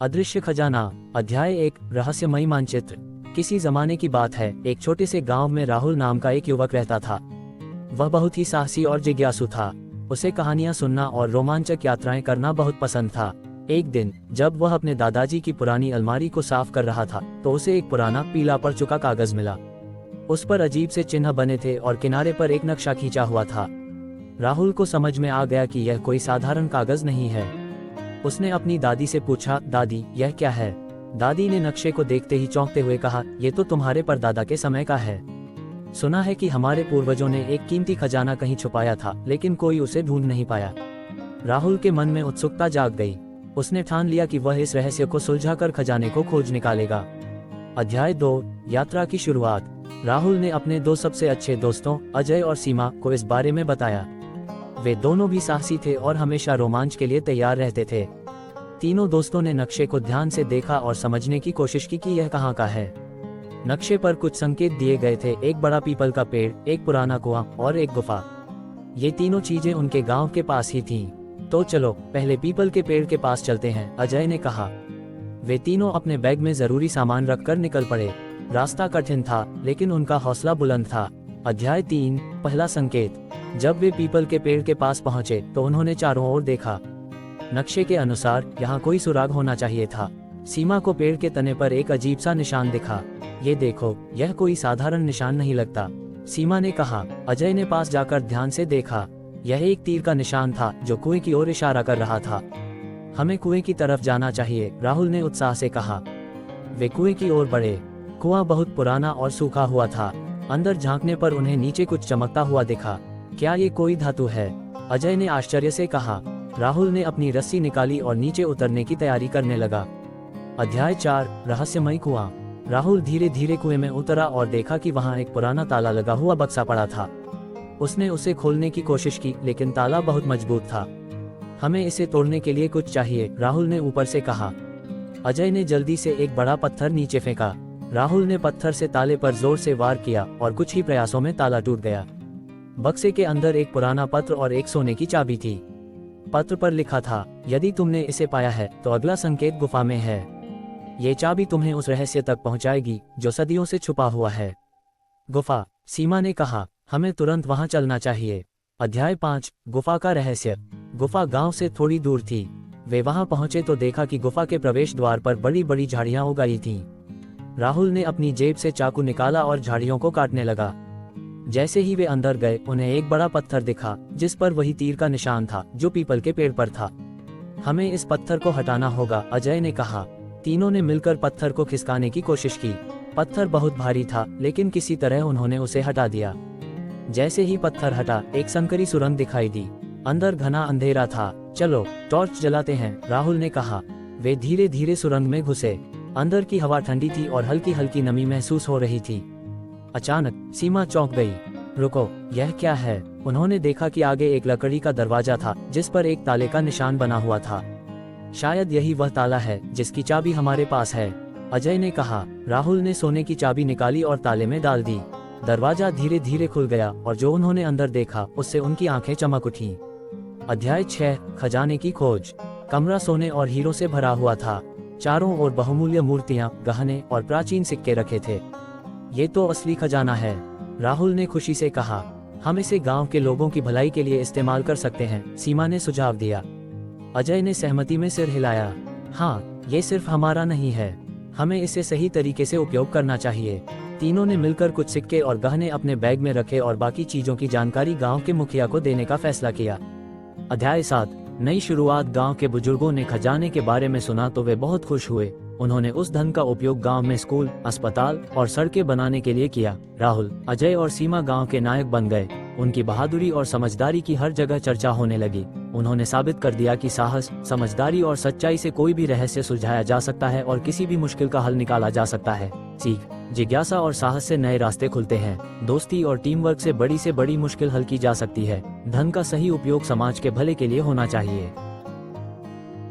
अदृश्य खजाना। अध्याय 1। रहस्यमयी मानचित्र। किसी जमाने की बात है, एक छोटे से गांव में राहुल नाम का एक युवक रहता था। वह बहुत ही साहसी और जिज्ञासु था। उसे कहानियां सुनना और रोमांचक यात्राएं करना बहुत पसंद था। एक दिन जब वह अपने दादाजी की पुरानी अलमारी को साफ कर रहा था तो उसे एक पुराना पीला पड़ चुका कागज मिला। उस पर अजीब से चिन्ह बने थे और किनारे पर एक नक्शा खींचा हुआ था। राहुल को समझ में आ गया कि यह कोई साधारण कागज नहीं है। उसने अपनी दादी से पूछा, दादी यह क्या है? दादी ने नक्शे को देखते ही चौंकते हुए कहा, यह तो तुम्हारे परदादा के समय का है। सुना है कि हमारे पूर्वजों ने एक कीमती खजाना कहीं छुपाया था, लेकिन कोई उसे ढूंढ नहीं पाया। राहुल के मन में उत्सुकता जाग गई। उसने ठान लिया कि वह इस रहस्य को सुलझाकर खजाने को खोज निकालेगा। अध्याय 2। यात्रा की शुरुआत। राहुल ने अपने दो सबसे अच्छे दोस्तों अजय और सीमा को इस बारे में बताया। वे दोनों भी साहसी थे और हमेशा रोमांच के लिए तैयार रहते थे। तीनों दोस्तों ने नक्शे को ध्यान से देखा और समझने की कोशिश की कि यह कहाँ का है। नक्शे पर कुछ संकेत दिए गए थे, एक बड़ा पीपल का पेड़, एक पुराना कुआं और एक गुफा। ये तीनों चीजें उनके गांव के पास ही थीं। तो चलो पहले पीपल के पेड़ के पास चलते हैं, अजय ने कहा। वे तीनों अपने बैग में जरूरी सामान रखकर निकल पड़े। रास्ता कठिन था, लेकिन उनका हौसला बुलंद था। अध्याय 3। पहला संकेत। जब वे पीपल के पेड़ के पास पहुंचे तो उन्होंने चारों ओर देखा। नक्शे के अनुसार यहाँ कोई सुराग होना चाहिए था। सीमा को पेड़ के तने पर एक अजीब सा निशान दिखा। ये देखो, यह कोई साधारण निशान नहीं लगता, सीमा ने कहा। अजय ने पास जाकर ध्यान से देखा। यह एक तीर का निशान था जो कुएं की ओर इशारा कर रहा था। हमें कुएं की तरफ जाना चाहिए, राहुल ने उत्साह से कहा। वे कुएं की ओर बढ़े। कुआं बहुत पुराना और सूखा हुआ था। अंदर झांकने पर उन्हें नीचे कुछ चमकता हुआ दिखा। क्या ये कोई धातु है? अजय ने आश्चर्य से कहा। राहुल ने अपनी रस्सी निकाली और नीचे उतरने की तैयारी करने लगा। अध्याय 4। रहस्यमयी कुआं। राहुल धीरे धीरे कुएं में उतरा और देखा कि वहां एक पुराना ताला लगा हुआ बक्सा पड़ा था। उसने उसे खोलने की कोशिश की, लेकिन ताला बहुत मजबूत था। हमें इसे तोड़ने के लिए कुछ चाहिए, राहुल ने ऊपर से कहा। अजय ने जल्दी से एक बड़ा पत्थर नीचे फेंका। राहुल ने पत्थर से ताले पर जोर से वार किया और कुछ ही प्रयासों में ताला टूट गया। बक्से के अंदर एक पुराना पत्र और एक सोने की चाबी थी। पत्र पर लिखा था, यदि तुमने इसे पाया है तो अगला संकेत गुफा में है। ये चाबी तुम्हें उस रहस्य तक पहुंचाएगी जो सदियों से छुपा हुआ है। गुफा, सीमा ने कहा। हमें तुरंत वहां चलना चाहिए। अध्याय 5। गुफा का रहस्य। गुफा गांव से थोड़ी दूर थी। वे वहां पहुंचे तो देखा कि गुफा के प्रवेश द्वार पर बड़ी बड़ी झाड़ियां उगाई थीं। राहुल ने अपनी जेब से चाकू निकाला और झाड़ियों को काटने लगा। जैसे ही वे अंदर गए, उन्हें एक बड़ा पत्थर दिखा जिस पर वही तीर का निशान था जो पीपल के पेड़ पर था। हमें इस पत्थर को हटाना होगा, अजय ने कहा। तीनों ने मिलकर पत्थर को खिसकाने की कोशिश की। पत्थर बहुत भारी था, लेकिन किसी तरह उन्होंने उसे हटा दिया। जैसे ही पत्थर हटा, एक संकरी सुरंग दिखाई दी। अंदर घना अंधेरा था। चलो टॉर्च जलाते हैं, राहुल ने कहा। वे धीरे धीरे सुरंग में घुसे। अंदर की हवा ठंडी थी और हल्की हल्की नमी महसूस हो रही थी। अचानक सीमा चौंक गई। रुको, यह क्या है? उन्होंने देखा कि आगे एक लकड़ी का दरवाजा था जिस पर एक ताले का निशान बना हुआ था। शायद यही वह ताला है जिसकी चाबी हमारे पास है, अजय ने कहा। राहुल ने सोने की चाबी निकाली और ताले में डाल दी। दरवाजा धीरे धीरे खुल गया और जो उन्होंने अंदर देखा उससे उनकी आंखें चमक उठी। अध्याय 6। खजाने की खोज। कमरा सोने और हीरों से भरा हुआ था। चारों ओर बहुमूल्य मूर्तियां, गहने और प्राचीन सिक्के रखे थे। ये तो असली खजाना है, राहुल ने खुशी से कहा। हम इसे गांव के लोगों की भलाई के लिए इस्तेमाल कर सकते हैं, सीमा ने सुझाव दिया। अजय ने सहमति में सिर हिलाया। हाँ, ये सिर्फ हमारा नहीं है, हमें इसे सही तरीके से उपयोग करना चाहिए। तीनों ने मिलकर कुछ सिक्के और गहने अपने बैग में रखे और बाकी चीजों की जानकारी गांव के मुखिया को देने का फैसला किया। अध्याय 7। नई शुरुआत। गांव के बुजुर्गों ने खजाने के बारे में सुना तो वे बहुत खुश हुए। उन्होंने उस धन का उपयोग गांव में स्कूल, अस्पताल और सड़कें बनाने के लिए किया। राहुल, अजय और सीमा गांव के नायक बन गए। उनकी बहादुरी और समझदारी की हर जगह चर्चा होने लगी। उन्होंने साबित कर दिया कि साहस, समझदारी और सच्चाई से कोई भी रहस्य सुलझाया जा सकता है और किसी भी मुश्किल का हल निकाला जा सकता है। सीख, जिज्ञासा और साहस से नए रास्ते खुलते हैं। दोस्ती और टीम वर्क से बड़ी मुश्किल हल की जा सकती है। धन का सही उपयोग समाज के भले के लिए होना चाहिए।